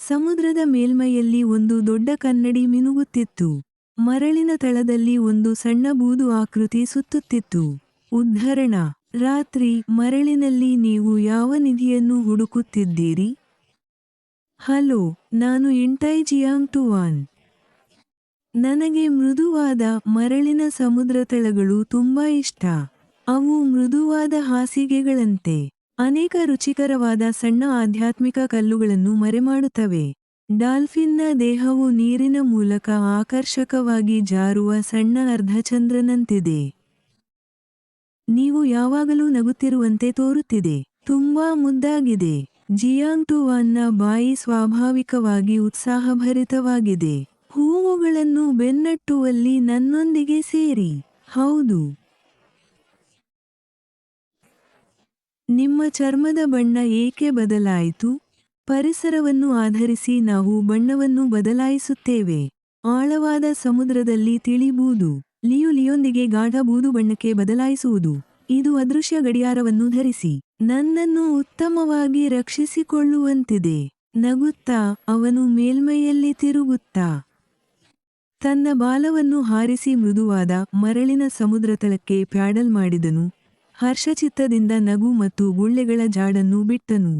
ಸಮುದ್ರದ ಮೇಲ್ಮೈಯಲ್ಲಿ ಒಂದು ದೊಡ್ಡ ಕನ್ನಡಿ ಮಿನುಗುತ್ತಿತ್ತು. ಮರಳಿನ ತಳದಲ್ಲಿ ಒಂದು ಸಣ್ಣ ಬೂದು ಆಕೃತಿ ಸುತ್ತುತ್ತಿತ್ತು. ಉದ್ಧರಣ: ರಾತ್ರಿ ಮರಳಿನಲ್ಲಿ ನೀವು ಯಾವ ನಿಧಿಯನ್ನು ಹುಡುಕುತ್ತಿದ್ದೀರಿ? ಹಲೋ, ನಾನು ಇಂಟೈ ಜಿಯಾಂಗ್ ಟುವಾನ್. ನನಗೆ ಮೃದುವಾದ, ಮರಳಿನ ಸಮುದ್ರತಳಗಳು ತುಂಬಾ ಇಷ್ಟ. ಅವು ಮೃದುವಾದ ಹಾಸಿಗೆಗಳಂತೆ. ಅನೇಕ ರುಚಿಕರವಾದ ಸಣ್ಣ ಆಧ್ಯಾತ್ಮಿಕ ಕಲ್ಲುಗಳನ್ನು ಮರೆಮಾಡುತ್ತವೆ. ಡಾಲ್ಫಿನ್ನ ದೇಹವು ನೀರಿನ ಮೂಲಕ ಆಕರ್ಷಕವಾಗಿ ಜಾರುವ ಸಣ್ಣ ಅರ್ಧಚಂದ್ರನಂತಿದೆ. ನೀವು ಯಾವಾಗಲೂ ನಗುತ್ತಿರುವಂತೆ ತೋರುತ್ತಿದೆ. ತುಂಬಾ ಮುದ್ದಾಗಿದೆ. ಜಿಯಾಂಗ್ ಟುವಾನ್ನ ಬಾಯಿ ಸ್ವಾಭಾವಿಕವಾಗಿ ಉತ್ಸಾಹಭರಿತವಾಗಿದೆ. ಹೂವುಗಳನ್ನು ಬೆನ್ನಟ್ಟುವಲ್ಲಿ ನನ್ನೊಂದಿಗೆ ಸೇರಿ. ಹೌದು. ನಿಮ್ಮ ಚರ್ಮದ ಬಣ್ಣ ಏಕೆ ಬದಲಾಯಿತು? ಪರಿಸರವನ್ನು ಆಧರಿಸಿ ನಾವು ಬಣ್ಣವನ್ನು ಬದಲಾಯಿಸುತ್ತೇವೆ. ಆಳವಾದ ಸಮುದ್ರದಲ್ಲಿ ತಿಳಿ ಬೂದು. ಲಿಯೊಂದಿಗೆ ಗಾಢ ಬೂದು ಬಣ್ಣಕ್ಕೆ ಬದಲಾಯಿಸುವುದು. ಇದು ಅದೃಶ್ಯ ಗಡಿಯಾರವನ್ನು ಧರಿಸಿ ನನ್ನನ್ನು ಉತ್ತಮವಾಗಿ ರಕ್ಷಿಸಿಕೊಳ್ಳುವಂತಿದೆ. ನಗುತ್ತಾ, ಅವನು ಮೇಲ್ಮೈಯಲ್ಲಿ ತಿರುಗುತ್ತಾ ತನ್ನ ಬಾಲವನ್ನು ಹಾರಿಸಿ ಮೃದುವಾದ, ಮರಳಿನ ಸಮುದ್ರತಳಕ್ಕೆ ಪ್ಯಾಡಲ್ ಮಾಡಿದನು. ಹರ್ಷಚಿತ್ತದಿಂದ ನಗು ಮತ್ತು ಗುಳ್ಳೆಗಳ ಜಾಡನ್ನು ಬಿಟ್ಟನು.